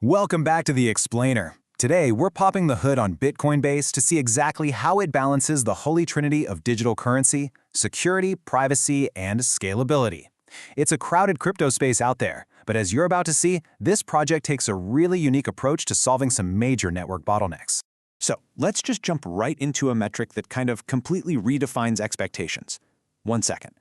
Welcome back to The Explainer. Today, we're popping the hood on Bitcoin Base to see exactly how it balances the holy trinity of digital currency, security, privacy, and scalability. It's a crowded crypto space out there, but as you're about to see, this project takes a really unique approach to solving some major network bottlenecks. So let's just jump right into a metric that kind of completely redefines expectations. 1 second.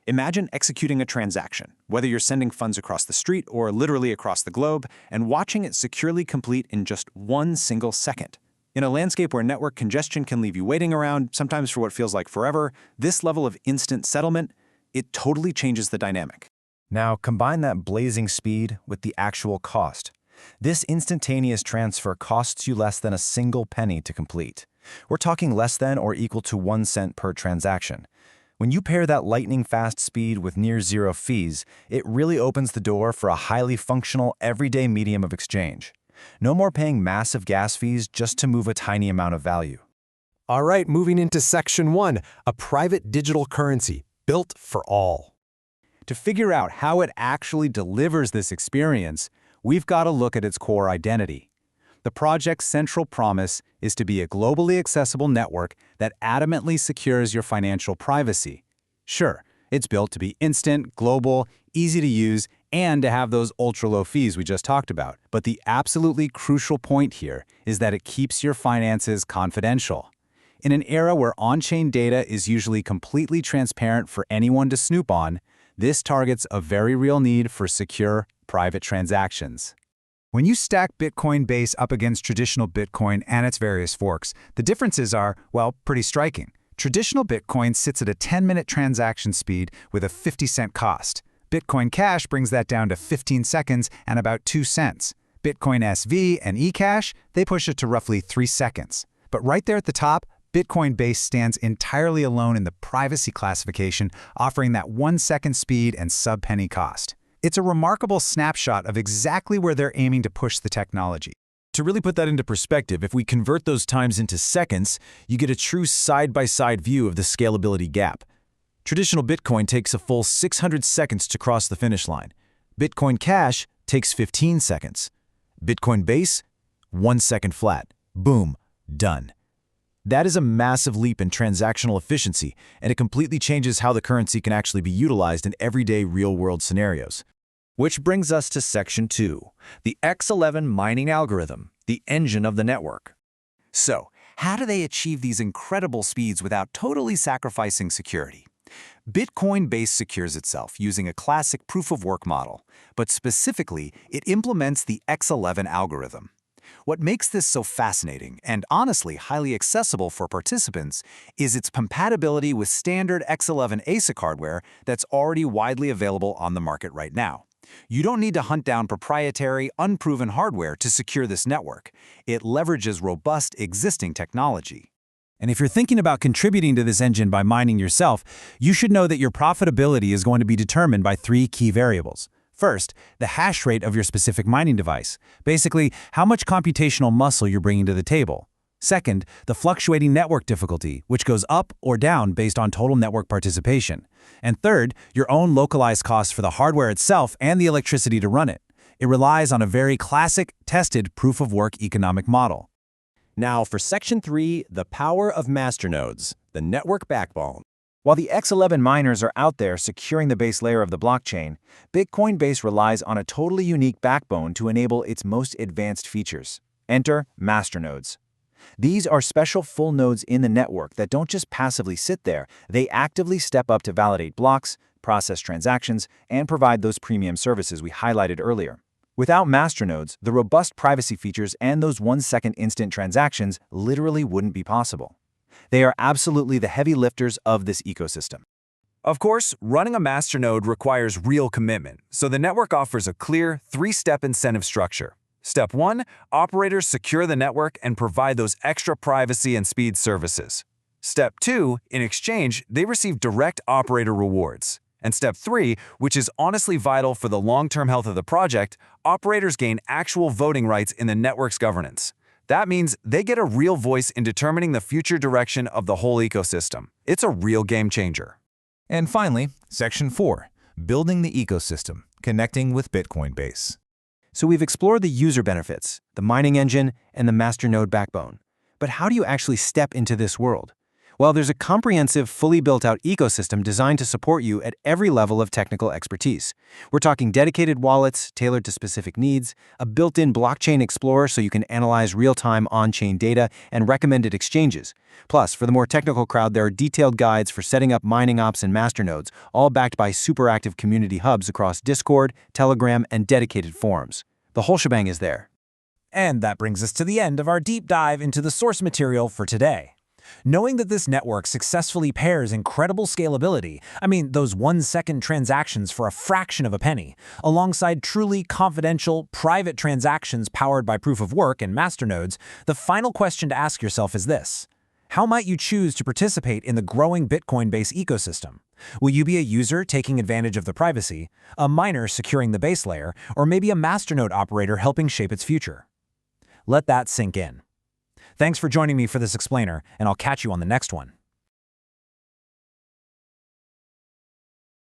Imagine executing a transaction, whether you're sending funds across the street or literally across the globe, and watching it securely complete in just 1 single second. In a landscape where network congestion can leave you waiting around, sometimes for what feels like forever, this level of instant settlement, it totally changes the dynamic. Now, combine that blazing speed with the actual cost. This instantaneous transfer costs you less than a single penny to complete. We're talking less than or equal to 1 cent per transaction. When you pair that lightning-fast speed with near-zero fees, it really opens the door for a highly functional, everyday medium of exchange. No more paying massive gas fees just to move a tiny amount of value. All right, moving into Section 1, a private digital currency built for all. To figure out how it actually delivers this experience, we've got to look at its core identity. The project's central promise is to be a globally accessible network that adamantly secures your financial privacy. Sure, it's built to be instant, global, easy to use, and to have those ultra-low fees we just talked about. But the absolutely crucial point here is that it keeps your finances confidential. In an era where on-chain data is usually completely transparent for anyone to snoop on, this targets a very real need for secure, private transactions. When you stack Bitcoin Base up against traditional Bitcoin and its various forks, the differences are, well, pretty striking. Traditional Bitcoin sits at a 10-minute transaction speed with a 50-cent cost. Bitcoin Cash brings that down to 15 seconds and about 2 cents. Bitcoin SV and eCash, they push it to roughly 3 seconds. But right there at the top, Bitcoin Base stands entirely alone in the privacy classification, offering that 1-second speed and sub-penny cost. It's a remarkable snapshot of exactly where they're aiming to push the technology. To really put that into perspective, if we convert those times into seconds, you get a true side-by-side view of the scalability gap. Traditional Bitcoin takes a full 600 seconds to cross the finish line. Bitcoin Cash takes 15 seconds. Bitcoin Base, 1 second flat. Boom, done. That is a massive leap in transactional efficiency, and it completely changes how the currency can actually be utilized in everyday real-world scenarios. Which brings us to Section 2, the X11 mining algorithm, the engine of the network. So, how do they achieve these incredible speeds without totally sacrificing security? Bitcoin Base secures itself using a classic proof-of-work model, but specifically, it implements the X11 algorithm. What makes this so fascinating and honestly highly accessible for participants is its compatibility with standard X11 ASIC hardware that's already widely available on the market right now. You don't need to hunt down proprietary, unproven hardware to secure this network. It leverages robust existing technology. And if you're thinking about contributing to this engine by mining yourself, you should know that your profitability is going to be determined by 3 key variables. First, the hash rate of your specific mining device, basically how much computational muscle you're bringing to the table. Second, the fluctuating network difficulty, which goes up or down based on total network participation. And third, your own localized costs for the hardware itself and the electricity to run it. It relies on a very classic, tested proof-of-work economic model. Now for Section 3, the power of masternodes, the network backbone. While the X11 miners are out there securing the base layer of the blockchain, Bitcoin Base relies on a totally unique backbone to enable its most advanced features. Enter masternodes. These are special full nodes in the network that don't just passively sit there, they actively step up to validate blocks, process transactions, and provide those premium services we highlighted earlier. Without masternodes, the robust privacy features and those 1-second instant transactions literally wouldn't be possible. They are absolutely the heavy lifters of this ecosystem. Of course, running a masternode requires real commitment, so the network offers a clear 3-step incentive structure. Step 1, operators secure the network and provide those extra privacy and speed services. Step 2, in exchange, they receive direct operator rewards. And Step 3, which is honestly vital for the long-term health of the project, operators gain actual voting rights in the network's governance. That means they get a real voice in determining the future direction of the whole ecosystem. It's a real game changer. And finally, Section 4, building the ecosystem, connecting with Bitcoin Base. So we've explored the user benefits, the mining engine, and the masternode backbone. But how do you actually step into this world? Well, there's a comprehensive, fully built-out ecosystem designed to support you at every level of technical expertise. We're talking dedicated wallets tailored to specific needs, a built-in blockchain explorer so you can analyze real-time on-chain data, and recommended exchanges. Plus, for the more technical crowd, there are detailed guides for setting up mining ops and masternodes, all backed by super active community hubs across Discord, Telegram, and dedicated forums. The whole shebang is there. And that brings us to the end of our deep dive into the source material for today. Knowing that this network successfully pairs incredible scalability, those 1-second transactions for a fraction of a penny, alongside truly confidential, private transactions powered by proof of work and masternodes, the final question to ask yourself is this: how might you choose to participate in the growing Bitcoin-based ecosystem? Will you be a user taking advantage of the privacy, a miner securing the base layer, or maybe a masternode operator helping shape its future? Let that sink in. Thanks for joining me for this explainer, and I'll catch you on the next one.